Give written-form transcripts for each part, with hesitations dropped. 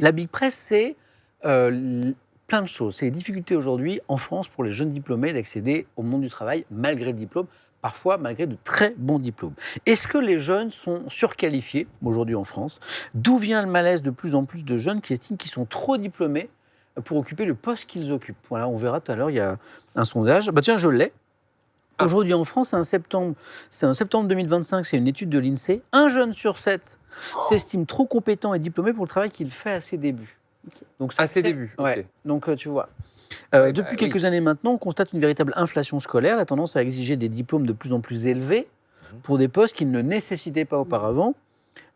La Big Press, c'est plein de choses. C'est les difficultés aujourd'hui en France pour les jeunes diplômés d'accéder au monde du travail malgré le diplôme, parfois malgré de très bons diplômes. Est-ce que les jeunes sont surqualifiés aujourd'hui en France? D'où vient le malaise de plus en plus de jeunes qui estiment qu'ils sont trop diplômés pour occuper le poste qu'ils occupent? Voilà, on verra tout à l'heure, il y a un sondage. Bah tiens, je l'ai. Aujourd'hui en France, c'est en septembre 2025, c'est une étude de l'INSEE. Un jeune sur 7 s'estime trop compétent et diplômé pour le travail qu'il fait à ses débuts. Donc, À ses débuts, ouais. ok. Donc tu vois. Ouais, Depuis quelques années maintenant, on constate une véritable inflation scolaire, la tendance à exiger des diplômes de plus en plus élevés pour des postes qu'ils ne nécessitaient pas auparavant,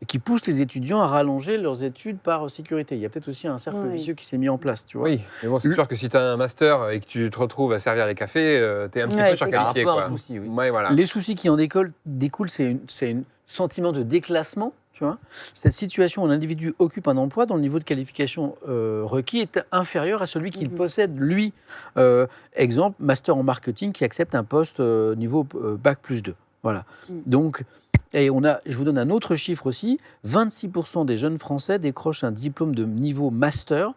et qui poussent les étudiants à rallonger leurs études par sécurité. Il y a peut-être aussi un cercle vicieux qui s'est mis en place, tu vois. Oui, mais bon, c'est sûr que si tu as un master et que tu te retrouves à servir les cafés, tu es un petit peu surqualifié. C'est un peu quoi. un souci, oui. Ouais, voilà. Les soucis qui en découlent, c'est un sentiment de déclassement. Tu vois, cette situation où l'individu occupe un emploi dont le niveau de qualification requis est inférieur à celui qu'il possède, lui. Exemple, master en marketing qui accepte un poste niveau Bac plus 2. Voilà. Donc, et je vous donne un autre chiffre aussi, 26% des jeunes Français décrochent un diplôme de niveau master,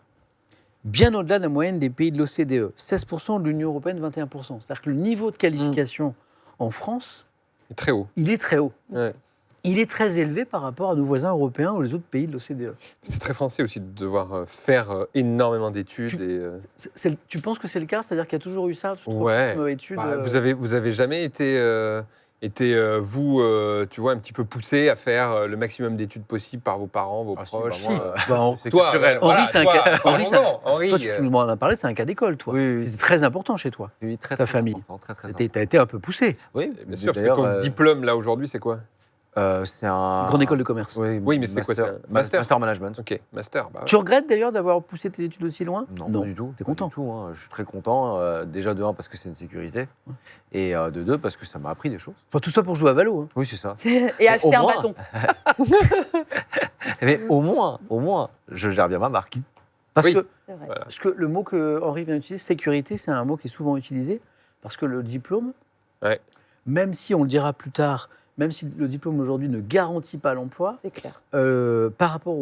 bien au-delà de la moyenne des pays de l'OCDE. 16% de l'Union européenne, 21%. C'est-à-dire que le niveau de qualification en France, Très haut. il est très haut. Ouais. Il est très élevé par rapport à nos voisins européens ou les autres pays de l'OCDE. C'est très français aussi de devoir faire énormément d'études. Tu penses que c'est le cas? C'est-à-dire qu'il y a toujours eu ça, ce Ouais. tropisme études Bah, vous avez jamais été, vous, tu vois, un petit peu poussé à faire le maximum d'études possibles par vos parents, vos proches. Si, bah, moi, c'est culturel. Henri, c'est un cas. Henri, Toi, tu m'en as parlé, c'est un cas d'école, toi. Oui, C'est très important chez toi. oui, très, Ta très famille. important, très, très Tu important. as été un peu poussé. Oui, bien sûr. d'ailleurs, Ton diplôme, là, aujourd'hui, c'est quoi? c'est un... Grande école de commerce. Oui, mais c'est quoi, c'est un master? Master management. Ok, master. Bah, Tu regrettes d'ailleurs d'avoir poussé tes études aussi loin? Non, pas du tout. T'es Pas content? du tout, hein. Je suis très content. Déjà, de un, parce que c'est une sécurité. Et de deux, parce que ça m'a appris des choses. Enfin, tout ça pour jouer à Valo. Hein. Oui, c'est ça. Et acheter un moins. bâton. Mais au moins, je gère bien ma marque. Parce, Oui. que, C'est vrai. Voilà. parce que le mot que Henri vient d'utiliser, sécurité, c'est un mot qui est souvent utilisé. Parce que le diplôme, Ouais. même si on le dira plus tard, même si le diplôme aujourd'hui ne garantit pas l'emploi, C'est clair. par rapport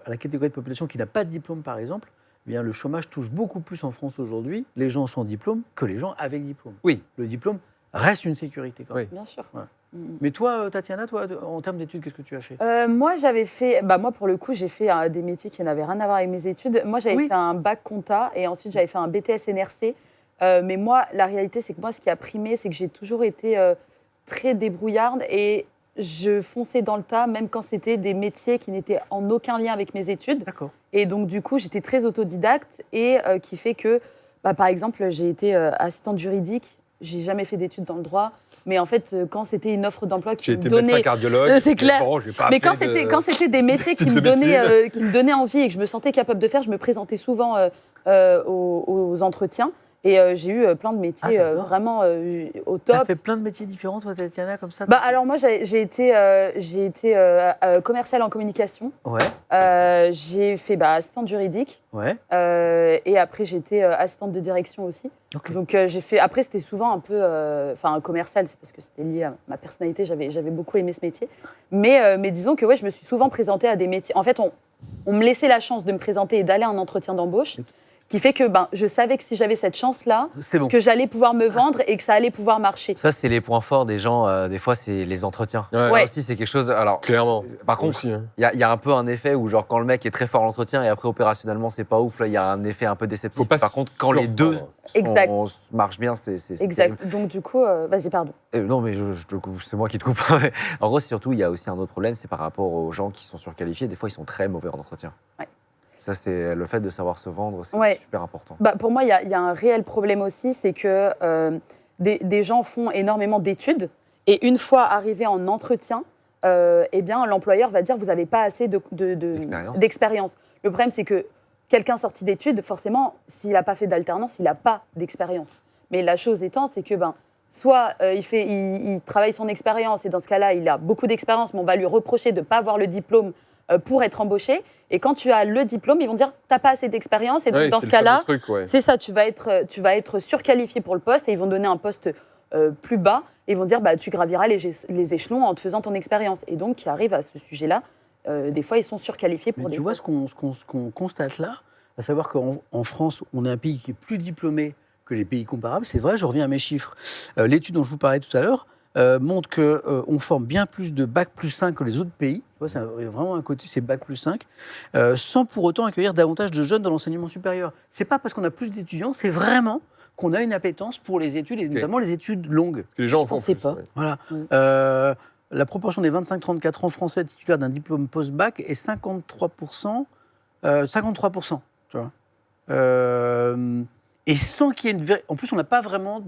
à la catégorie de population qui n'a pas de diplôme, par exemple, eh bien, le chômage touche beaucoup plus en France aujourd'hui, les gens sans diplôme, que les gens avec diplôme. Oui. Le diplôme reste une sécurité quand même. Oui. Bien sûr. Ouais. Mm. Mais toi, Tatiana, en termes d'études, qu'est-ce que tu as fait? Moi, moi, pour le coup, j'ai fait des métiers qui n'avaient rien à voir avec mes études. Moi, j'avais fait un bac compta et ensuite, j'avais fait un BTS NRC. Mais moi, la réalité, c'est que moi, ce qui a primé, c'est que j'ai toujours été très débrouillarde et je fonçais dans le tas, même quand c'était des métiers qui n'étaient en aucun lien avec mes études. D'accord. Et donc, du coup, j'étais très autodidacte et qui fait que, par exemple, j'ai été assistante juridique. J'ai jamais fait d'études dans le droit. Mais en fait, quand c'était une offre d'emploi qui J'ai me été médecin donnait... cardiologue. C'est clair. Bon, j'ai pas Mais fait quand c'était des métiers qui me donnaient envie et que je me sentais capable de faire, je me présentais souvent aux entretiens. Et j'ai eu plein de métiers j'adore. vraiment au Tu as top. fait plein de métiers différents, toi, Tatiana, comme ça? Alors moi, j'ai été commerciale en communication. Ouais, J'ai fait assistante juridique. ouais. Et après, j'étais assistante de direction aussi. Ok. Donc j'ai fait. Après, c'était souvent un peu, commercial, c'est parce que c'était lié à ma personnalité. J'avais beaucoup aimé ce métier. Mais disons que je me suis souvent présentée à des métiers. En fait, on me laissait la chance de me présenter et d'aller à un entretien d'embauche, qui fait que je savais que si j'avais cette chance-là, C'est bon. que j'allais pouvoir me vendre et que ça allait pouvoir marcher. Ça, c'est les points forts des gens. Des fois, c'est les entretiens. Ouais. Ouais. Ça aussi, c'est quelque chose. Alors, Clairement. Par contre, Aussi, hein. il y a un peu un effet où, genre, quand le mec est très fort à l'entretien et après, opérationnellement, c'est pas ouf, là, il y a un effet un peu déceptif. Faut pas Par contre, quand les deux Exact. marchent bien, c'est Exact. Donc du coup, vas-y, pardon. non, mais c'est moi qui te coupe. En gros, surtout, il y a aussi un autre problème, c'est par rapport aux gens qui sont surqualifiés. Des fois, ils sont très mauvais en entretien. Ouais. Ça, c'est le fait de savoir se vendre, c'est Ouais. super important. Pour moi, il y a un réel problème aussi, c'est que des gens font énormément d'études et une fois arrivés en entretien, l'employeur va dire vous n'avez pas assez d'expérience. Le problème, c'est que quelqu'un sorti d'études, forcément, s'il n'a pas fait d'alternance, il n'a pas d'expérience. Mais la chose étant, c'est que soit il travaille son expérience et dans ce cas-là, il a beaucoup d'expérience, mais on va lui reprocher de ne pas avoir le diplôme pour être embauché. Et quand tu as le diplôme, ils vont dire t'as pas assez d'expérience. Et donc dans ce cas-là, c'est ça, tu vas être surqualifié pour le poste et ils vont donner un poste plus bas. Et ils vont dire tu graviras les échelons en te faisant ton expérience. Et donc, qui arrive à ce sujet-là, des fois, ils sont surqualifiés pour Mais des tu vois postes. ce qu'on constate là, à savoir qu'en France, on est un pays qui est plus diplômé que les pays comparables. C'est vrai, je reviens à mes chiffres. L'étude dont je vous parlais tout à l'heure montre qu'on forme bien plus de bac plus 5 que les autres pays. Tu vois, c'est vraiment un côté, c'est bac plus 5, sans pour autant accueillir davantage de jeunes dans l'enseignement supérieur. C'est pas parce qu'on a plus d'étudiants, c'est vraiment qu'on a une appétence pour les études, et notamment les études longues. Parce que les gens en Je font pensais plus. pas. ouais. Voilà. Oui. La proportion des 25-34 ans français titulaires d'un diplôme post-bac est 53%. 53%, tu vois. Et sans qu'il y ait une en plus, on n'a pas vraiment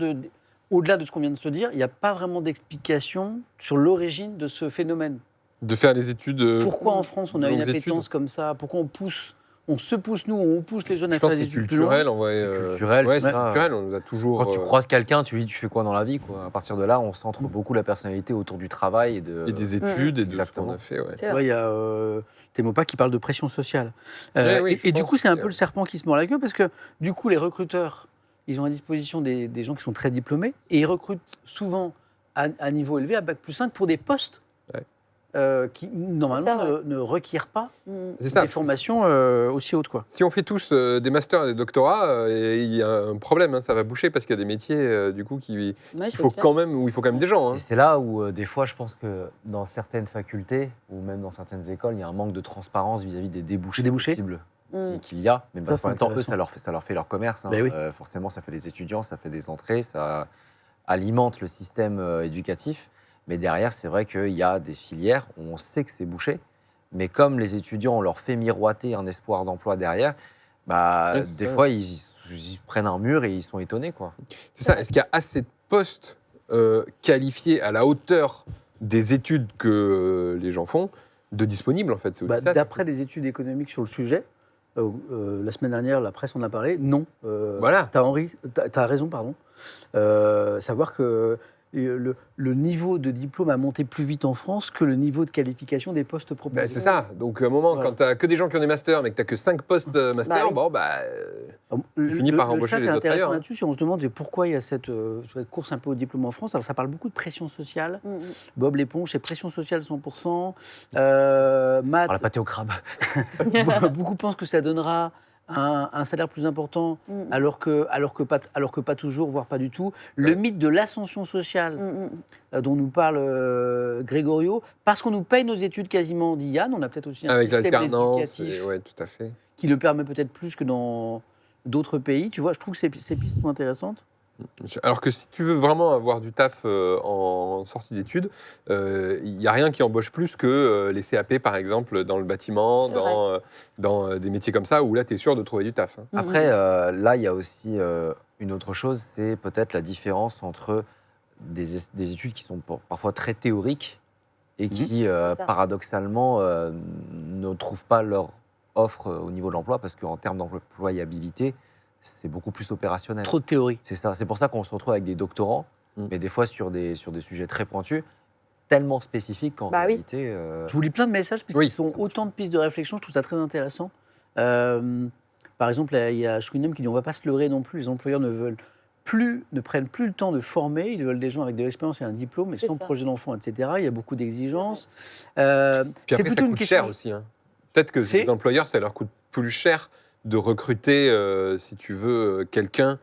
au-delà de ce qu'on vient de se dire, il n'y a pas vraiment d'explication sur l'origine de ce phénomène. De faire les études. Pourquoi en France on a une longues appétence études. comme ça? Pourquoi on se pousse nous, on pousse les jeunes Je à faire pense que des c'est études plus longues? culturel, en vrai. C'est culturel, Ouais, c'est c'est ça. culturel. On nous a toujours. Quand tu croises quelqu'un, tu lui dis tu fais quoi dans la vie, quoi. À partir de là, on centre beaucoup la personnalité autour du travail et de. Et des études et de ce qu'on Exactement. a fait. Ouais. C'est Tu vrai. vois, il y a Témopa qui parle de pression sociale. Ouais, oui, et je du pense coup, c'est un que- peu le serpent qui se mord la queue parce que du coup, les recruteurs, ils ont à disposition des gens qui sont très diplômés et ils recrutent souvent à niveau élevé, à bac plus 5, pour des postes qui, normalement, C'est ça, ouais. ne requièrent pas Mm. C'est ça. des formations aussi hautes, quoi. Si on fait tous des masters et des doctorats, il y a un problème, hein, ça va boucher parce qu'il y a des métiers du coup où Ouais, il c'est faut clair. quand même des gens. hein. Et c'est là où, des fois, je pense que dans certaines facultés ou même dans certaines écoles, il y a un manque de transparence vis-à-vis des débouchés, Des débouchés possibles Mm. qu'il y a. Mais Ça, parce c'est qu'en même temps, eux, intéressant. ça leur fait leur commerce. hein. Ben oui. Forcément, ça fait des étudiants, ça fait des entrées, ça alimente le système éducatif. Mais derrière, c'est vrai qu'il y a des filières où on sait que c'est bouché. Mais comme les étudiants, on leur fait miroiter un espoir d'emploi derrière, bah, Ouais, c'est des ça. fois, ils prennent un mur et ils sont étonnés, quoi. C'est ça. Est-ce qu'il y a assez de postes qualifiés à la hauteur des études que les gens font de disponibles en fait? C'est aussi Bah, ça. D'après des études économiques sur le sujet, la semaine dernière, la presse en a parlé, non. Voilà. T'as raison, pardon. Savoir que le niveau de diplôme a monté plus vite en France que le niveau de qualification des postes proposés. Ben, c'est ça. Donc, à un moment, Voilà. quand tu n'as que des gens qui ont des masters, mais que tu n'as que 5 postes master, oui. bon, bah. Tu finis par embaucher les autres intéressant ailleurs, hein. là-dessus, si on se demande pourquoi il y a cette course un peu au diplôme en France. Alors, ça parle beaucoup de pression sociale. Mm. Bob l'éponge, c'est pression sociale 100%. Par Maths, la pâté au crabe. beaucoup pensent que ça donnera un salaire plus important, Mm. alors que pas toujours, voire pas du tout. Le Ouais. mythe de l'ascension sociale Mm. dont nous parle Grégorio, parce qu'on nous paye nos études quasiment, dit Yann, on a peut-être aussi un Avec système l'alternance. éducatif Ouais, tout à fait. qui le permet peut-être plus que dans d'autres pays. Tu vois, je trouve que ces pistes sont intéressantes. Alors que si tu veux vraiment avoir du taf en sortie d'études, il n'y a rien qui embauche plus que les CAP, par exemple, dans le bâtiment, C'est vrai. dans des métiers comme ça, où là, tu es sûr de trouver du taf. hein. Mm. Après, là, il y a aussi une autre chose, c'est peut-être la différence entre des études qui sont parfois très théoriques et qui, ça. paradoxalement, ne trouvent pas leur offre au niveau de l'emploi, parce qu'en termes d'employabilité, c'est beaucoup plus opérationnel. Trop de théorie. C'est ça. C'est pour ça qu'on se retrouve avec des doctorants, Mm. mais des fois sur des sujets très pointus, tellement spécifiques qu'en Bah oui. réalité... Je vous lis plein de messages, puisqu'ils Oui, sont ça marche. autant de pistes de réflexion, je trouve ça très intéressant. Par exemple, il y a Shkunem qui dit on ne va pas se leurrer non plus, les employeurs ne prennent plus le temps de former, ils veulent des gens avec de l'expérience et un diplôme, mais C'est sans ça. projet d'enfant, etc. Il y a beaucoup d'exigences. Puis C'est après, ça plutôt une coûte question. cher aussi. hein. Peut-être que C'est- les employeurs, ça leur coûte plus cher de recruter, si tu veux, quelqu'un.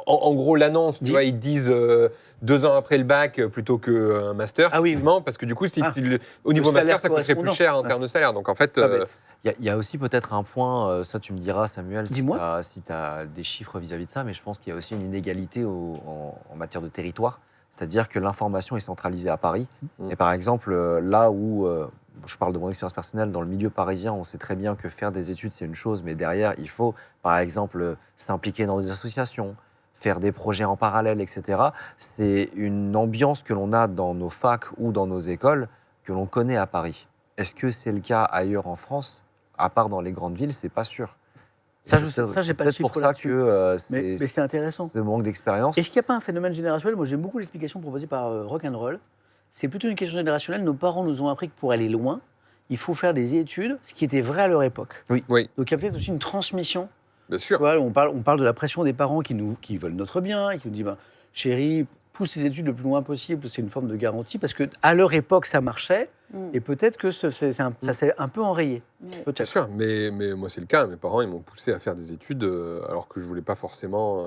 En gros, l'annonce, tu Dis. vois, ils disent 2 ans après le bac plutôt qu'un master. Ah oui. typiquement, parce que du coup, si Ah. au niveau Le salaire master, ça coûterait plus correspondant. cher en Ouais. termes de salaire. Donc en fait, Pas bête. Il y a aussi peut-être un point, ça tu me diras Samuel, Dis-moi. si tu as des chiffres vis-à-vis de ça, mais je pense qu'il y a aussi une inégalité en matière de territoire. C'est-à-dire que l'information est centralisée à Paris. Mm. Et par exemple, là où, je parle de mon expérience personnelle, dans le milieu parisien, on sait très bien que faire des études, c'est une chose, mais derrière, il faut, par exemple, s'impliquer dans des associations, faire des projets en parallèle, etc. C'est une ambiance que l'on a dans nos facs ou dans nos écoles que l'on connaît à Paris. Est-ce que c'est le cas ailleurs en France? À part dans les grandes villes, c'est pas sûr. Ça, C'est peut-être- j'ai pas c'est de peut-être pour chiffres ça là-dessus. que Mais c'est intéressant. ce manque d'expérience. Est-ce qu'il n'y a pas un phénomène générationnel? Moi, j'aime beaucoup l'explication proposée par Rock'n'Roll. C'est plutôt une question générationnelle. Nos parents nous ont appris que pour aller loin, il faut faire des études, ce qui était vrai à leur époque. Oui. Donc, il y a peut-être aussi une transmission. bien sûr. Voilà, on parle de la pression des parents qui veulent notre bien et qui nous disent ben, chérie, pousse tes études le plus loin possible, c'est une forme de garantie, parce qu'à leur époque, ça marchait. Et peut-être que ça s'est un peu enrayé. Ouais. Bien Peut-être. sûr, mais moi c'est le cas. Mes parents ils m'ont poussé à faire des études alors que je voulais pas forcément.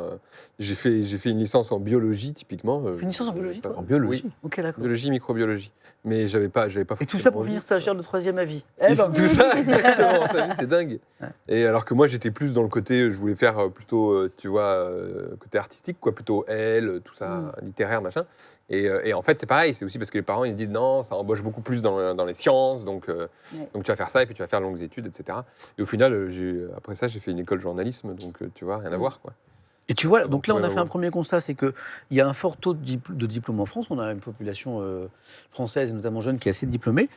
J'ai fait une licence en biologie typiquement. Une licence en biologie, j'avais toi En biologie. Oui, Ok, d'accord. biologie, microbiologie. Mais j'avais pas Et tout ça forcément pour envie. finir stagiaire de 3e avis. Et tout ça, exactement. T'as vu, c'est dingue. Ouais. Et alors que moi, j'étais plus dans le côté, je voulais faire plutôt, tu vois, côté artistique, quoi, plutôt L, tout ça, littéraire, machin. Et en fait, c'est pareil. C'est aussi parce que les parents, ils se disent non, ça embauche beaucoup plus dans les sciences, donc tu vas faire ça et puis tu vas faire longues études, etc. Et au final, après ça, j'ai fait une école de journalisme, donc tu vois, rien à voir, quoi. Et tu vois, donc là, on a Ouais, fait ouais. un premier constat, c'est qu'il y a un fort taux de diplômes en France. On a une population française, notamment jeune, qui est assez diplômée.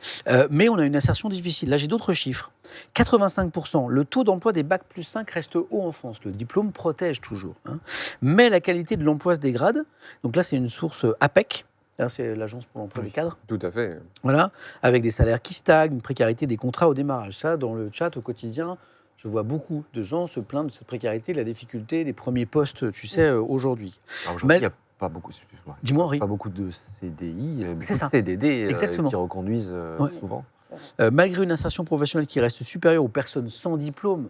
Mais on a une insertion difficile. Là, j'ai d'autres chiffres. 85%. Le taux d'emploi des bacs plus 5 reste haut en France. Le diplôme protège toujours. Hein. Mais la qualité de l'emploi se dégrade. Donc là, c'est une source APEC. Là, c'est l'Agence pour l'emploi des cadres. Tout à fait. Voilà. Avec des salaires qui stagnent, une précarité des contrats au démarrage. Ça, dans le chat, au quotidien, je vois beaucoup de gens se plaindre de cette précarité, de la difficulté des premiers postes, tu sais, aujourd'hui. Alors aujourd'hui, il Mais- n'y a pas beaucoup, excuse-moi, Dis-moi, Henri. pas beaucoup de CDI, il y a beaucoup C'est de ça. CDD Exactement. qui reconduisent Ouais. souvent. Malgré une insertion professionnelle qui reste supérieure aux personnes sans diplôme.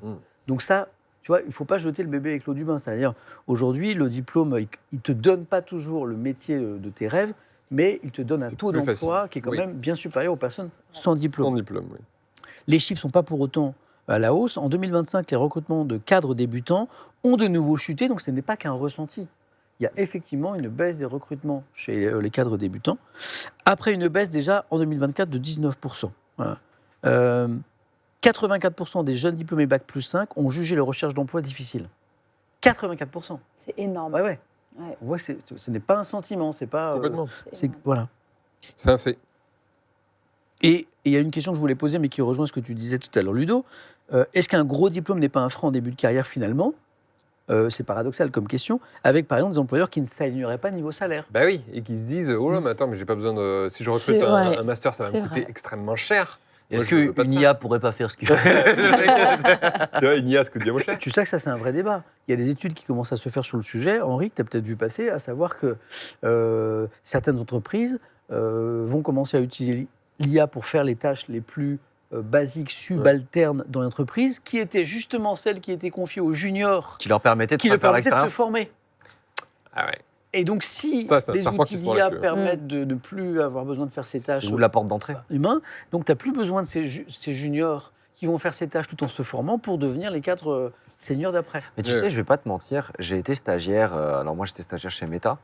Donc ça, tu vois, il ne faut pas jeter le bébé avec l'eau du bain. C'est-à-dire, aujourd'hui, le diplôme, il ne te donne pas toujours le métier de tes rêves, mais il te donne un C'est taux plus d'emploi facile. qui est quand Oui. même bien supérieur aux personnes sans diplôme. Sans diplôme, oui. Les chiffres ne sont pas pour autant à la hausse. En 2025, les recrutements de cadres débutants ont de nouveau chuté, donc ce n'est pas qu'un ressenti. Il y a effectivement une baisse des recrutements chez les cadres débutants, après une baisse déjà en 2024 de 19%. Voilà. 84% des jeunes diplômés Bac plus 5 ont jugé leur recherche d'emploi difficile. 84%. C'est énorme. Ouais, ouais. Ouais. On voit que ce n'est pas un sentiment, c'est pas... Complètement. c'est, voilà. C'est un fait. Et il y a une question que je voulais poser, mais qui rejoint ce que tu disais tout à l'heure, Ludo. Est-ce qu'un gros diplôme n'est pas un frein en début de carrière finalement ? C'est paradoxal comme question, avec par exemple des employeurs qui ne s'aligneraient pas niveau salaire. Bah oui, et qui se disent oh là, mais attends, mais j'ai pas besoin de. Si je recrute C'est- ouais. un master, ça va C'est me coûter vrai. extrêmement cher. Est-ce Moi, je veux pas de qu'une ça. IA pourrait pas faire ce qu'il fait Tu vois, une IA, ça coûte bien moins cher. Tu sais que ça, c'est un vrai débat. Il y a des études qui commencent à se faire sur le sujet. Henri, que tu as peut-être vu passer, à savoir que certaines entreprises vont commencer à utiliser l'IA pour faire les tâches les plus basiques, subalternes dans l'entreprise, qui étaient justement celles qui étaient confiées aux juniors, Qui leur permettait de qui leur faire permettaient de se l'expérience. former. Ah ouais. Et donc, si Ça, c'est un les serpent outils qui se mord la d'IA queue. permettent de ne plus avoir besoin de faire ces tâches Ou la porte d'entrée. humains, donc tu n'as plus besoin de ces juniors qui vont faire ces tâches tout en se formant pour devenir les cadres seniors d'après. Mais tu Ouais. sais, je vais pas te mentir, j'ai été stagiaire. Alors moi, j'étais stagiaire chez Meta.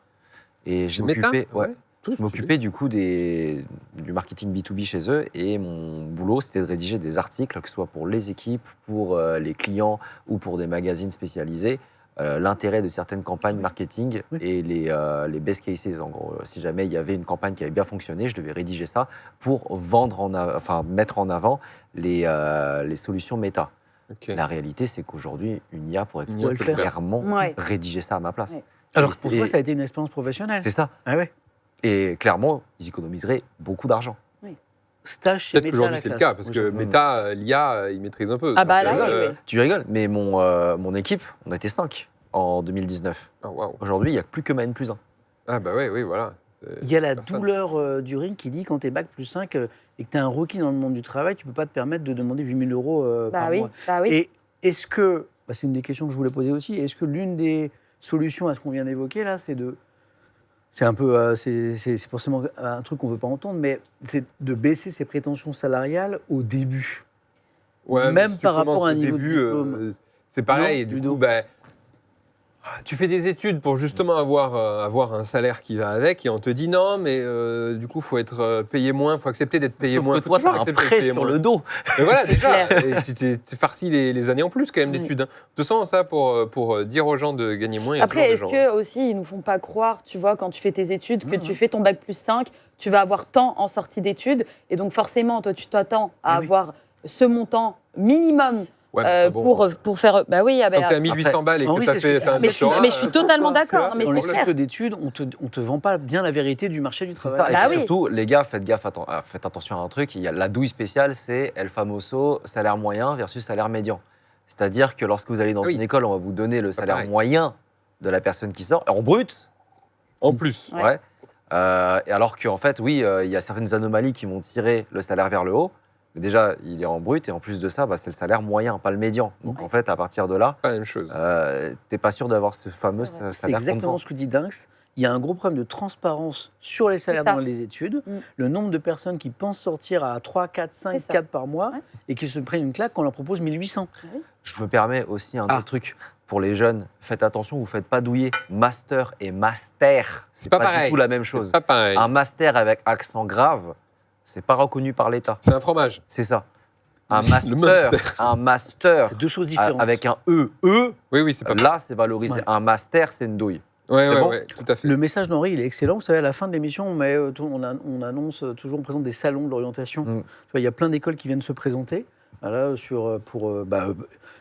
Et je Meta, m'occupais ouais. je m'occupais du coup du marketing B2B chez eux. Et mon boulot, c'était de rédiger des articles, que ce soit pour les équipes, pour les clients ou pour des magazines spécialisés. L'intérêt de certaines campagnes marketing Oui. et les best cases. En gros, si jamais il y avait une campagne qui avait bien fonctionné, je devais rédiger ça pour mettre en avant les solutions méta. Ok. La réalité, c'est qu'aujourd'hui, une IA pourrait Une IA peut le faire. clairement Ouais. rédiger ça à ma place. Ouais. Alors Et que pour c'est- toi, ça a été une expérience professionnelle. C'est ça. Ah ouais. Et clairement, ils économiseraient beaucoup d'argent. Stage chez Peut-être Meta à qu'aujourd'hui la c'est le classe. cas, parce que Oui, je- Meta, l'IA, il maîtrise un peu. Ah bah Donc, là, euh, oui, oui. Tu rigoles, mais mon équipe, on était 5 en 2019. Ah, waouh. Aujourd'hui, il n'y a plus que ma N+1. Ah bah oui, voilà. C'est- Il y a la personne. douleur du ring qui dit quand tu es Bac plus 5 et que tu es un rookie dans le monde du travail, tu ne peux pas te permettre de demander 8 000 euros Bah par oui, mois. bah oui. Et est-ce que, c'est une des questions que je voulais poser aussi, est-ce que l'une des solutions à ce qu'on vient d'évoquer là, c'est de... C'est un peu, c'est forcément un truc qu'on ne veut pas entendre, mais c'est de baisser ses prétentions salariales au début. Ouais, mais Même si tu par rapport commences à un au niveau de début, diplôme. c'est pareil. Non, Du Ludo. coup, tu fais des études pour justement avoir un salaire qui va avec, et on te dit non, mais du coup, il faut être payé moins, il faut accepter d'être payé Sauf moins. que Faut toi, toujours tu as un accepter d'être prêt payé sur moins. le dos. Mais voilà, C'est déjà, clair. et tu t'es farci les années en plus quand même Oui. d'études. Hein. De toute façon, ça, pour dire aux gens de gagner moins, il y a Après, est-ce toujours des gens. que aussi, ils nous font pas croire, tu vois, quand tu fais tes études, que Non, tu non. fais ton bac plus 5, tu vas avoir tant en sortie d'études, et donc forcément, toi, tu t'attends à Eh oui. avoir ce montant minimum Ouais, mais enfin, bon, pour faire... Bah oui, ah bah, quand t'es à 1800 balles et que Henri, t'as c'est ce que- fait un mais je suis- doctorat, mais je suis totalement d'accord, vois, mais Dans c'est les clair. cycles d'études, on te vend pas bien la vérité du marché du C'est travail. ça. Et Bah puis oui. surtout, les gars, faites gaffe, faites attention à un truc. Il y a la douille spéciale, c'est El Famoso, salaire moyen versus salaire médian. C'est-à-dire que lorsque vous allez dans Oui. une école, on va vous donner le salaire pareil. moyen de la personne qui sort, en brut, En plus. Ouais. ouais. Et alors qu'en fait, oui, il y a certaines anomalies qui vont tirer le salaire vers le haut. Mais déjà, il est en brut et en plus de ça, c'est le salaire moyen, pas le médian. Donc en fait, à partir de là, Pas la même chose. t'es pas sûr d'avoir ce fameux C'est salaire exactement comptant. ce que dit Dinx. Il y a un gros problème de transparence sur les salaires ça. dans les études. Mm. Le nombre de personnes qui pensent sortir à 3, 4, 5, C'est ça. 4 par mois Ouais. et qui se prennent une claque quand on leur propose 1800. Je me permets aussi un Ah. autre truc. Pour les jeunes, faites attention, vous ne faites pas douiller. Master et master, c'est pas pas pareil. du tout la même chose. C'est pas pareil. Un master avec accent grave, c'est pas reconnu par l'État. C'est un fromage. C'est ça. Un Le master C'est deux choses différentes. avec un E, Oui, c'est pas pareil. là, c'est valorisé. Ouais. Un master, c'est une douille. Ouais, c'est bon tout à fait. Le message d'Henri, il est excellent. Vous savez, à la fin de l'émission, on annonce toujours, on présente des salons de l'orientation. Mm. Tu vois, il y a plein d'écoles qui viennent se présenter voilà,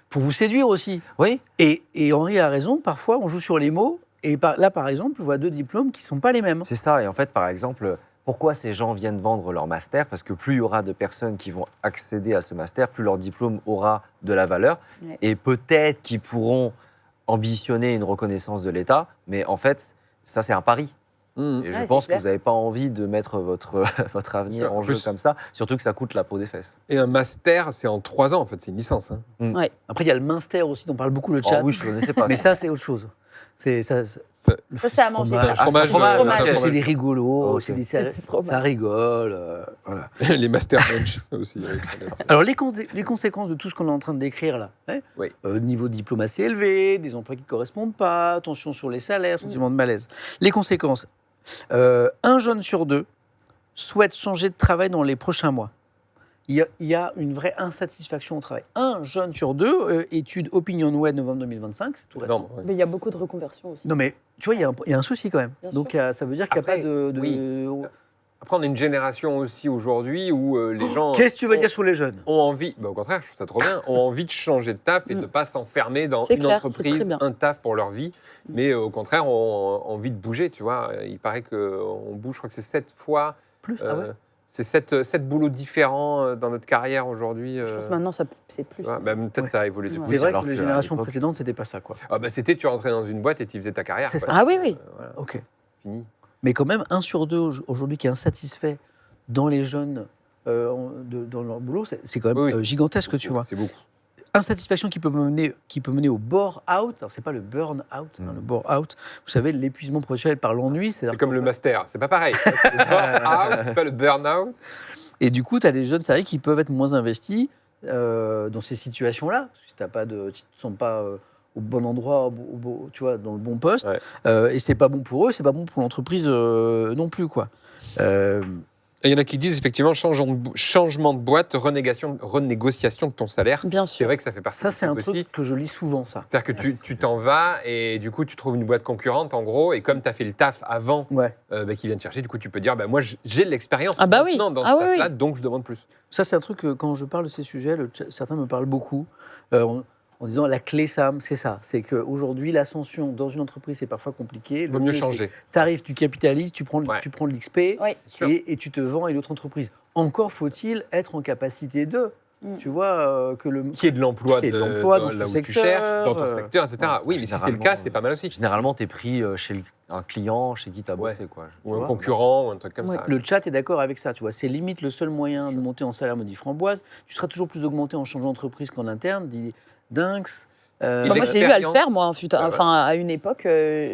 pour vous séduire aussi. Oui, Et Henri a raison, parfois on joue sur les mots. Et là, par exemple, on voit deux diplômes qui ne sont pas les mêmes. c'est ça. Et en fait, par exemple, pourquoi ces gens viennent vendre leur master? Parce que plus il y aura de personnes qui vont accéder à ce master, plus leur diplôme aura de la valeur. Ouais. Et peut-être qu'ils pourront ambitionner une reconnaissance de l'État, mais en fait, ça, c'est un pari. Mmh. Et je Ouais, pense c'est que vous n'avez pas envie de mettre votre avenir Sûr. en En jeu plus- comme ça, surtout que ça coûte la peau des fesses. Et un master, c'est en 3 ans, en fait, c'est une licence. Hein. Après, il y a le Minster aussi, dont parle beaucoup le Oh chat. oui, je ne connaissais pas. Mais ça. ça, c'est autre chose. C'est ça. Le Ça, c'est à manger. fromage. Un fromage, fromage, Ça, ok. c'est des rigolos, Ok. c'est des, C'est fromage. ça rigole. Voilà. Les master bench aussi. Alors, les conséquences de tout ce qu'on est en train de décrire là, hein, Oui. niveau de diplôme assez élevé, des emplois qui ne correspondent pas, tension sur les salaires, sentiment de malaise. Les conséquences, un jeune sur deux souhaite changer de travail dans les prochains mois. Il y a une vraie insatisfaction au travail. Un jeune sur deux, étude OpinionWay novembre 2025, c'est tout récent. Non, ouais. Mais il y a beaucoup de reconversions aussi. Non mais, tu vois, il y a un souci quand même. Bien Donc sûr. ça veut dire qu'il n'y a Après, pas de... oui. Après, on a une génération aussi aujourd'hui où les gens Qu'est-ce que tu veux dire sur les jeunes ont envie, au contraire, je trouve ça trop bien, ont envie de changer de taf et de ne pas s'enfermer dans C'est une clair, c'est entreprise, très bien. un taf pour leur vie, mais au contraire, ont envie de bouger, tu vois. Il paraît qu'on bouge, je crois que c'est 7 fois, Plus ah ouais c'est 7 boulots différents dans notre carrière aujourd'hui. Je pense que maintenant, c'est plus. tu vois. Bah, peut-être Ouais. ça a évolué depuis. Ouais. C'est vrai alors que les qu'à générations l'époque- précédentes, c'était pas ça, quoi. Ah bah, c'était, tu rentrais dans une boîte et tu faisais ta carrière. C'est quoi. ça. Ah oui, oui. Voilà, Ok. fini. Mais quand même, un sur deux aujourd'hui qui est insatisfait dans les jeunes, dans leur boulot, c'est quand même Oui, oui. gigantesque, tu vois. C'est beaucoup. Insatisfaction qui peut mener au bore-out. Alors, c'est pas le burn-out, hein, le bore-out. Vous savez, l'épuisement professionnel par l'ennui. C'est comme le master, c'est pas pareil. C'est le burn-out, c'est pas le burn-out. Et du coup, tu as des jeunes salariés qui peuvent être moins investis dans ces situations-là. Si tu ne te sens pas au bon endroit, tu vois, dans le bon poste, Ouais. et c'est pas bon pour eux, c'est pas bon pour l'entreprise non plus, quoi. Et il y en a qui disent effectivement changement de boîte, renégociation de ton salaire. Bien C'est sûr. vrai que ça fait partie Ça, du c'est un truc aussi. truc que je lis souvent, ça. C'est-à-dire que tu t'en vas et du coup tu trouves une boîte concurrente en gros et comme tu as fait le taf avant Ouais. qui viennent chercher, du coup tu peux dire moi j'ai de l'expérience Ah bah oui. maintenant dans Ah ce oui, taf-là oui. donc je demande plus. Ça, c'est un truc que quand je parle de ces sujets, certains me parlent beaucoup en disant la clé, Sam, c'est ça. C'est qu'aujourd'hui, l'ascension dans une entreprise, c'est parfois compliqué. Il vaut mieux changer. Tu arrives, tu capitalises, tu prends Ouais. de l'XP Oui. Sûr. et tu te vends à une autre entreprise. Encore faut-il être en capacité de, tu vois, que le... Qui est de l'emploi Qui est de l'emploi dans là ce où tu secteur, cherches, dans ton secteur, etc. ouais, Oui, mais si c'est le généralement, cas, c'est pas mal aussi. Généralement, tu es pris chez un client chez qui tu as Ouais. bossé. Quoi. Ou Tu un vois, concurrent ou un truc comme Ouais. ça. Le chat est d'accord avec ça, tu vois. C'est limite le seul moyen de monter en salaire, me dit Framboise. Tu seras toujours plus augmenté en changeant d'entreprise qu'en interne, dit Dinx. Et Moi, j'ai eu à le l'expérience. faire, moi. Ouais. Enfin, à une époque,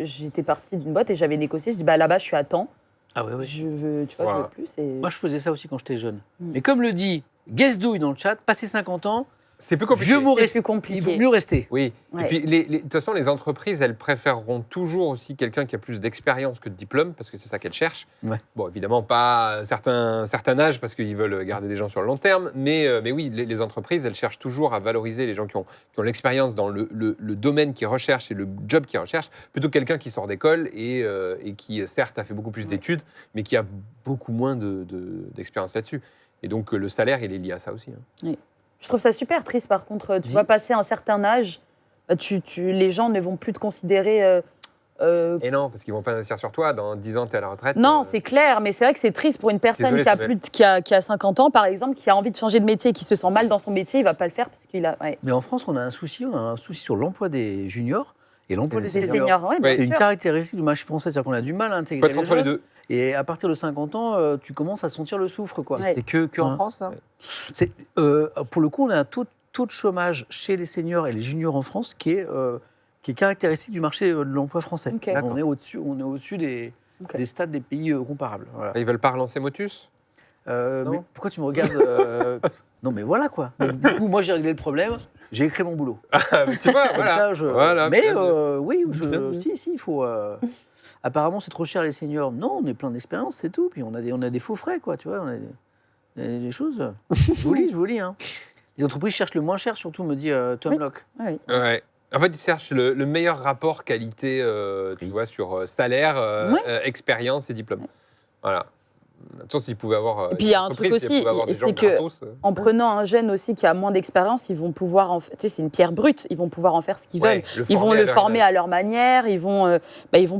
j'étais partie d'une boîte et j'avais négocié. Je dis, là-bas, je suis à temps. Ah ouais, ouais. Je veux, tu vois, je Voilà. veux plus. Et... Moi, je faisais ça aussi quand j'étais jeune. Mm. Mais comme le dit Guesdouille dans le chat, passé 50 ans, C'est plus compliqué. vieux mot c'est reste- plus compliqué. il vaut mieux rester. Oui, Ouais. et puis de toute façon, les entreprises, elles préféreront toujours aussi quelqu'un qui a plus d'expérience que de diplôme, parce que c'est ça qu'elles cherchent. Ouais. Bon, évidemment, pas un certain âge, parce qu'ils veulent garder des gens sur le long terme, mais oui, les entreprises, elles cherchent toujours à valoriser les gens qui ont l'expérience dans le domaine qu'ils recherchent et le job qu'ils recherchent, plutôt que quelqu'un qui sort d'école et qui, certes, a fait beaucoup plus d'études, mais qui a beaucoup moins d'expérience là-dessus. Et donc, le salaire, il est lié à ça aussi. Hein. Je trouve ça super triste, par contre. Tu Dis. vas passer un certain âge, les gens ne vont plus te considérer... Et non, parce qu'ils vont pas investir sur toi. Dans 10 ans, tu es à la retraite. Non, c'est clair, mais c'est vrai que c'est triste pour une personne Désolé, qui a, Samuel. qui a 50 ans, par exemple, qui a envie de changer de métier, qui se sent mal dans son métier, il va pas le faire parce qu'il a... Ouais. Mais en France, on a un souci sur l'emploi des juniors et l'emploi des Des seniors. seniors, ouais, bien Ouais. C'est une sûr. caractéristique du marché français, c'est-à-dire qu'on a du mal à Il intégrer faut être les entre les jeunes. deux. Et à partir de 50 ans, tu commences à sentir le soufre, quoi. Et Ouais. c'est que en Ouais. France, ça Pour le coup, on a un taux de chômage chez les seniors et les juniors en France qui est caractéristique du marché de l'emploi français. Ok. On est au-dessus des Ok. stades des pays comparables. Voilà. Ils veulent pas relancer Motus. Mais Non. pourquoi tu me regardes Non, mais voilà quoi. Donc, du coup, moi j'ai réglé le problème, j'ai écrit mon boulot. Mais tu vois, Comme voilà. ça, Voilà, mais bien vu. oui, Bien vu. si, il faut. Apparemment, c'est trop cher les seniors. Non, on est plein d'expérience, c'est tout. Puis on a des faux frais, quoi. Tu vois, on a des choses. Je vous lis. Hein. Les entreprises cherchent le moins cher, surtout, me dit Tom Oui. Locke. Oui. Ouais. En fait, ils cherchent le meilleur rapport qualité, tu vois, sur salaire, expérience et diplôme. Voilà. Sauf s'ils pouvaient avoir. Et puis, il y a un entreprises, truc si elles aussi, pouvaient avoir des gens c'est que- gratos, En prenant un jeune aussi qui a moins d'expérience, ils vont pouvoir, tu sais, c'est une pierre brute, ils vont pouvoir en faire ce qu'ils ouais, veulent. Ils vont le former leur à leur manière, ils vont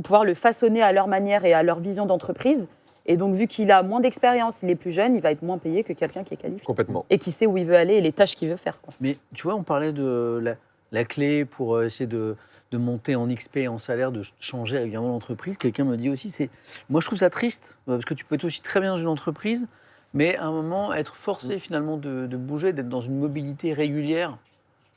pouvoir le façonner à leur manière et à leur vision d'entreprise. Et donc, vu qu'il a moins d'expérience, il est plus jeune, il va être moins payé que quelqu'un qui est qualifié Complètement. et qui sait où il veut aller et les tâches qu'il veut faire, quoi. Mais tu vois, on parlait de la clé pour essayer de monter en XP, en salaire, de changer régulièrement l'entreprise. Quelqu'un me dit aussi, moi je trouve ça triste, parce que tu peux être aussi très bien dans une entreprise, mais à un moment être forcé finalement de bouger, d'être dans une mobilité régulière,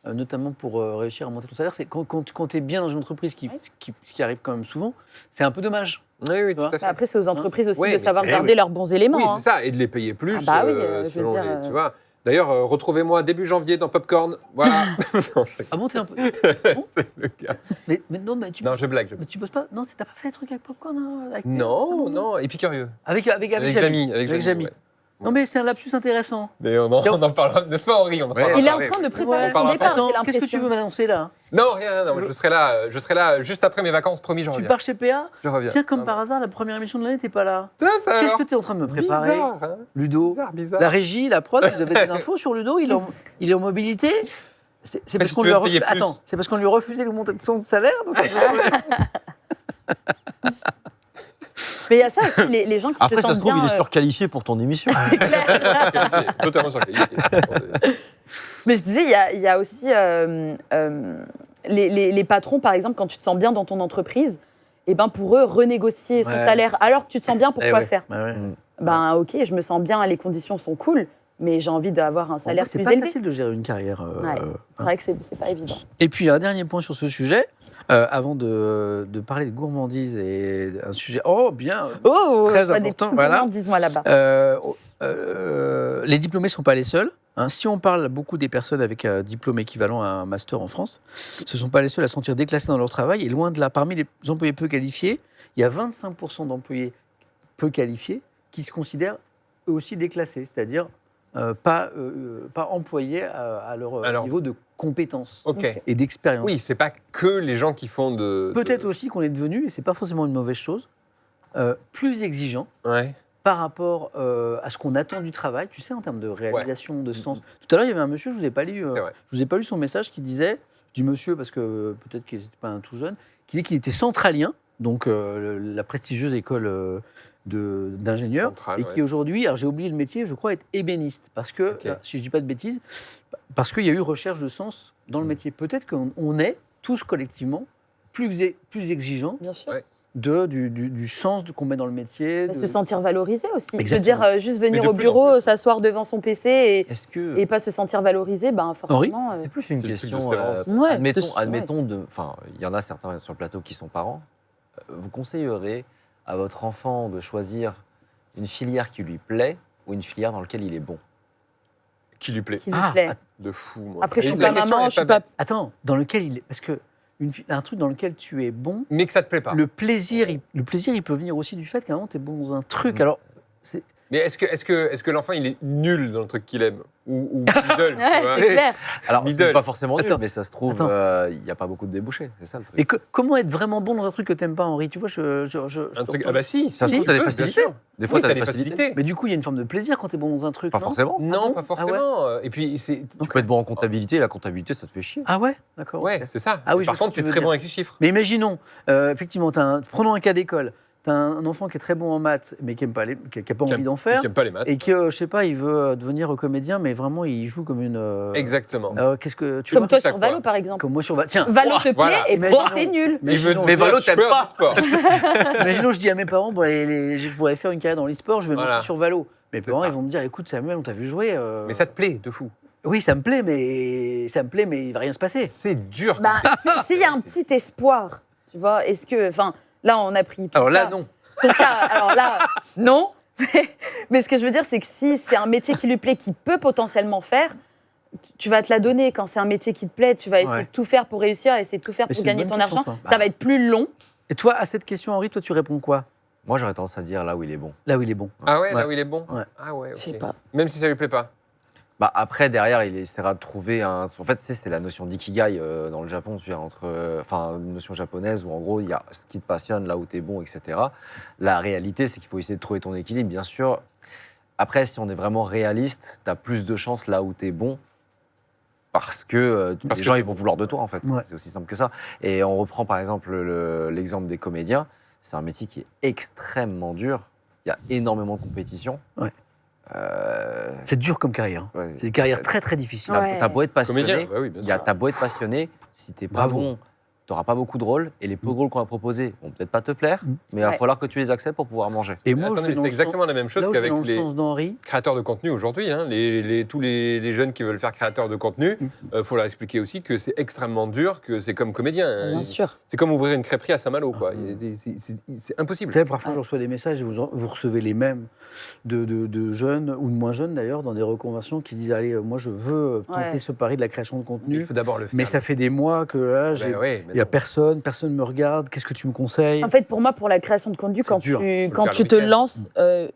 notamment pour réussir à monter ton salaire. C'est quand tu es bien dans une entreprise, ce qui arrive quand même souvent, c'est un peu dommage. Oui, tout vois. à fait. Après, c'est aux entreprises aussi Ouais, de mais savoir c'est- garder oui. leurs bons éléments. Oui, hein. c'est ça, et de les payer plus. Ah bah oui, je veux selon dire, tu vois. D'ailleurs, retrouvez-moi début janvier dans Popcorn. Voilà. Non, je- Ah bon, t'es un peu. c'est le cas. mais non, mais tu. Non, je blague. Mais tu bosses pas. Non, t'as pas fait des trucs avec Popcorn, hein, avec Pierre, Non, récemment, non, Épicurieux. Avec Avec Jamy. Avec Jamy. ouais. Non, mais c'est un lapsus intéressant. Mais on en parlera, n'est-ce pas, Henri? On en parlera Il est en après. train de On préparer son parlera départ, après. j'ai Attends, qu'est-ce que tu l'impression. veux m'annoncer là? Non, rien, non, je serai là juste après mes vacances, promis, je Tu reviens. pars chez PA? Je reviens. Tiens, comme par hasard, la première émission de l'année, t'es pas là. Ça, ça Qu'est-ce alors que tu es en train de me préparer? Bizarre, hein. Ludo, Bizarre. la régie, la prod, vous avez des infos sur Ludo? Il est en mobilité? C'est parce si qu'on tu lui a veux payer plus. Attends, c'est parce qu'on lui a refusé le montant de son salaire? Donc Mais il y a ça aussi, les gens qui Après, se ça sentent se trouve, bien, il est surqualifié pour ton émission. c'est clair. Totalement surqualifié. Mais je disais, il y a aussi les patrons, par exemple, quand tu te sens bien dans ton entreprise, et ben pour eux, renégocier son Ouais. salaire alors que tu te sens bien, pourquoi faire Ouais, ouais. Ben ok, je me sens bien, les conditions sont cool, mais j'ai envie d'avoir un En salaire vrai, c'est plus pas élevé. facile de gérer une carrière. Ouais. C'est vrai que c'est pas évident. Et puis, un dernier point sur ce sujet, avant de parler de gourmandise et un sujet, bien, Oh, Très pas des important, petits voilà. moments, dis-moi là-bas. les diplômés ne sont pas les seuls. Hein. Si on parle beaucoup des personnes avec un diplôme équivalent à un master en France, ce ne sont pas les seuls à se sentir déclassés dans leur travail. Et loin de là, parmi les employés peu qualifiés, il y a 25% d'employés peu qualifiés qui se considèrent eux aussi déclassés, c'est-à-dire pas employés à leur Alors, niveau de compétences Ok. et d'expérience. Oui, c'est pas que les gens qui font de. Peut-être aussi qu'on est devenu, et c'est pas forcément une mauvaise chose, plus exigeant Ouais. par rapport à ce qu'on attend du travail, tu sais, en termes de réalisation, de sens. Tout à l'heure, il y avait un monsieur, je vous ai pas lu, C'est vrai. je vous ai pas lu son message qui disait, je dis monsieur parce que peut-être qu'il n'était pas un tout jeune, qui dit qu'il était centralien, donc la prestigieuse école d'ingénieur, Centrale, et qui aujourd'hui, alors j'ai oublié le métier, je crois être ébéniste, parce que, Ok. si je dis pas de bêtises, parce qu'il y a eu recherche de sens dans le métier. Peut-être qu'on est tous collectivement plus exigeants Bien sûr. Ouais. du sens qu'on met dans le métier. Se sentir valorisé aussi. Se Exactement. dire juste venir Mais de au plus en bureau, s'asseoir devant son PC Est-ce que et pas se sentir valorisé, ben forcément. c'est plus une C'est le truc question de sévérance. Ouais, admettons enfin, il y en a certains sur le plateau qui sont parents. Vous conseillerez à votre enfant de choisir une filière qui lui plaît ou une filière dans laquelle il est bon? Qui lui plaît. S'il vous Ah, plaît. De fou, moi. Après, je Et suis la pas question maman, est je suis pas. bête. Attends, dans lequel il est. Parce que un truc dans lequel tu es bon, Mais que ça te plaît pas. le plaisir, il peut venir aussi du fait qu'à un moment, tu es bon dans un truc. Alors, c'est. Mais est-ce que l'enfant, il est nul dans le truc qu'il aime ou middle, tu Ouais, vois c'est clair. Alors, Middle. c'est pas forcément nul, Attends. mais ça se trouve, Attends. il n'y a pas beaucoup de débouchés. C'est ça le truc. Et comment être vraiment bon dans un truc que t'aimes pas, Henri? Tu vois, Un truc. Ah bah si, Ça se si, trouve, t'as des tu peux, facilités. bien sûr. Des fois, Oui, t'as t'as des des facilités. facilités. Mais du coup, il y a une forme de plaisir quand tu es bon dans un truc. Pas non forcément. Non, bon pas Ah ouais forcément. Et puis, c'est. Tu peux être bon en comptabilité, et la comptabilité, ça te fait chier. Ah ouais. D'accord. Ouais, ok. c'est ça. Ah oui, je Par vois ce contre, que tu es tu veux très dire. bon avec les chiffres. Mais imaginons, effectivement, prenons un cas d'école. t'as un enfant qui est très bon en maths, mais qui n'a pas envie d'en faire, Qui n'aime pas les maths. et qui, je sais pas, il veut devenir comédien, mais vraiment, il joue comme une... Exactement. Qu'est-ce que tu Comme vois toi ça, sur quoi. Valo, par exemple. Comme moi sur... Tiens, Valo te plaît voilà. et pro, Imaginons. t'es nul. Mais Mais Valo, t'aimes pas. imaginons, je dis à mes parents, bon, je voudrais faire une carrière dans l'e-sport, je vais me Voilà. lancer sur Valo. Mes C'est parents, ça. ils vont me dire, écoute Samuel, on t'a vu jouer. Mais ça te plaît de fou. Oui, ça me plaît, mais il va rien se passer. C'est dur. Bah, s'il y a un petit espoir, tu vois, est-ce que. Enfin, là, on a pris. Alors là, non. Ton cas, alors là, non. Mais ce que je veux dire, c'est que si c'est un métier qui lui plaît, qu'il peut potentiellement faire, tu vas te la donner. Quand c'est un métier qui te plaît, tu vas essayer Ouais. de tout faire pour réussir, essayer de tout faire Mais pour c'est une gagner bonne ton question, argent. toi. Ça Bah. va être plus long. Et toi, à cette question, Henri, toi, tu réponds quoi? Moi, j'aurais tendance à dire là où il est bon. Là où il est bon. Ah ouais, Ouais. là où il est bon. Ouais. Ah ouais. Je sais ok. pas. Même si ça lui plaît pas. Bah, après, derrière, il essaiera de trouver un. En fait, c'est la notion d'ikigai dans le Japon, tu vois, enfin, une notion japonaise où en gros, il y a ce qui te passionne, là où tu es bon, etc. La réalité, c'est qu'il faut essayer de trouver ton équilibre, bien sûr. Après, si on est vraiment réaliste, tu as plus de chances là où tu es bon. Parce que Parce les que gens, t'es ils vont vouloir de toi, en fait. Ouais. C'est aussi simple que ça. Et on reprend, par exemple, l'exemple des comédiens. C'est un métier qui est extrêmement dur. Il y a énormément de compétition. Ouais. Euh, C'est dur comme carrière. ouais. C'est une carrière très, très difficile. Ouais. T'as beau être passionné, Comédien. Bah oui, bien sûr. t'as beau être passionné, si t'es pas Bravo. bon, t'auras pas beaucoup de rôles. Et les peu de rôles qu'on va proposer vont peut-être pas te plaire, Mm. mais il va Ouais. falloir que tu les acceptes pour pouvoir manger. Et moi, Attendez, je mais vais dans c'est le exactement la même sens, chose là où je vais qu'avec dans le les sens d'Henri. créateurs de contenu aujourd'hui. Hein. Tous les jeunes qui veulent faire créateur de contenu, faut leur expliquer aussi que c'est extrêmement dur, que c'est comme comédien. hein. Bien sûr. C'est comme ouvrir une crêperie à Saint-Malo, quoi. C'est impossible. Vous savez, parfois, je reçois des messages et vous recevez les mêmes de jeunes, ou de moins jeunes d'ailleurs, dans des reconversions qui se disent, allez, moi, je veux tenter Ouais. ce pari de la création de Il contenu, faut d'abord le faire. mais ça fait des mois que là, Ben ouais, mais il n'y a non. personne ne me regarde, qu'est-ce que tu me conseilles? En fait, pour moi, pour la création de contenu, C'est quand dur. Faut le quand faire tu le te week-end. lances,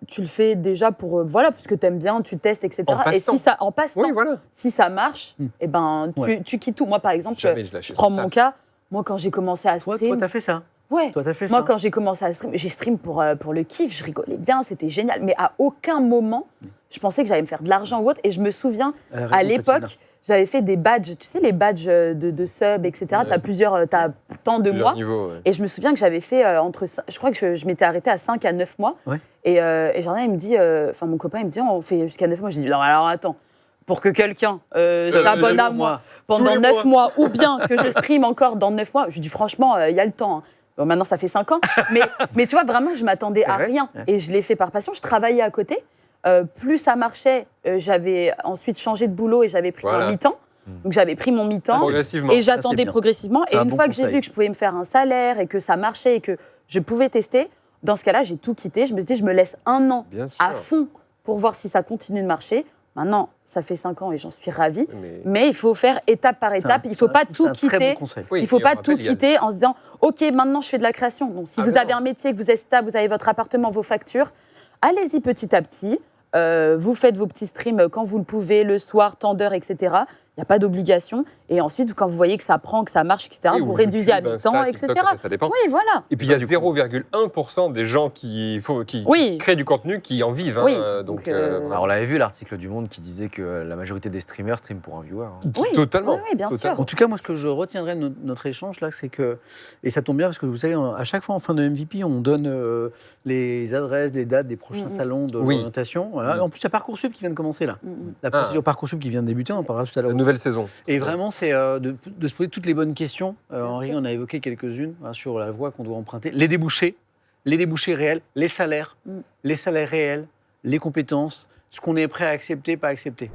tu le fais déjà pour voilà, parce que tu aimes bien, tu testes, etc. En Et passe-temps. si ça, en passe-temps, Oui, voilà. si ça marche, Mm. eh ben, Ouais. tu quittes tout. Moi, par exemple, Jamais je lâche. je prends mon cas. Moi, quand j'ai commencé à Toi, stream, t'as fait ça. ouais. Toi, t'as fait Moi, ça. quand j'ai commencé à stream, j'ai stream pour le kiff, je rigolais bien, c'était génial. Mais à aucun moment, je pensais que j'allais me faire de l'argent ou autre. Et je me souviens, Elle a à raison, Tatiana. l'époque, j'avais fait des badges, tu sais, les badges de sub, etc. Ouais. T'as tant de Plusieurs mois. niveaux, ouais. Et je me souviens que j'avais fait je crois que je m'étais arrêtée à 5 à 9 mois. Ouais. Et Jordan, il me dit, enfin mon copain, il me dit, on fait jusqu'à 9 mois. Je dis, non, alors attends, pour que quelqu'un s'abonne à moi pendant les 9 mois, ou bien que je stream encore dans 9 mois, je lui dis, franchement, il y a le temps. Hein. Bon, maintenant, ça fait 5 ans. Mais tu vois, vraiment, je m'attendais à Ouais, rien. ouais. Et je l'ai fait par passion. Je travaillais à côté. Plus ça marchait, j'avais ensuite changé de boulot et j'avais pris Voilà. un mi-temps. Donc j'avais pris mon mi-temps. Progressivement. Et j'attendais bien. progressivement. C'est Et un une bon fois que j'ai conseil. vu que je pouvais me faire un salaire et que ça marchait et que je pouvais tester, dans ce cas-là, j'ai tout quitté. Je me suis dit, je me laisse 1 an Bien sûr. à fond pour voir si ça continue de marcher. Maintenant, ça fait 5 ans et j'en suis ravie. Mais il faut faire étape par étape. Il ne faut pas tout C'est un très quitter. bon conseil. Oui, Il ne faut et on pas rappelle, tout il y a- quitter en se disant, OK, maintenant je fais de la création. Donc, si Ah vous ben avez non. un métier, que vous êtes stable, vous avez votre appartement, vos factures, allez-y petit à petit. Vous faites vos petits streams quand vous le pouvez, le soir, tant d'heures, etc. Il n'y a pas d'obligation. Et ensuite, quand vous voyez que ça prend, que ça marche, etc., Oui, vous ou réduisez à YouTube, mi-temps, Insta, etc. TikTok, ça dépend. Oui, voilà. Et puis il y a 0,1% des gens qui Oui. créent du contenu qui en vivent. hein, Oui, donc, donc, Alors, on l'avait vu, l'article du Monde qui disait que la majorité des streamers streament pour un viewer. hein. Oui. Totalement. Oui, oui, bien sûr. En tout cas, moi, ce que je retiendrai de notre échange là, c'est que, et ça tombe bien parce que vous savez, à chaque fois en fin de MVP, on donne les adresses, les dates des prochains salons de Oui. l'orientation. Voilà. Oui. En plus, il y a Parcoursup qui vient de commencer là. Mm, mm. La procédure Parcoursup qui vient de débuter, on en parlera tout à l'heure. La nouvelle saison. Et vraiment, c'est de se poser toutes les bonnes questions. Henri sûr. en a évoqué quelques-unes hein, sur la voie qu'on doit emprunter. Les débouchés réels, les salaires réels, les compétences, ce qu'on est prêt à accepter, pas accepter.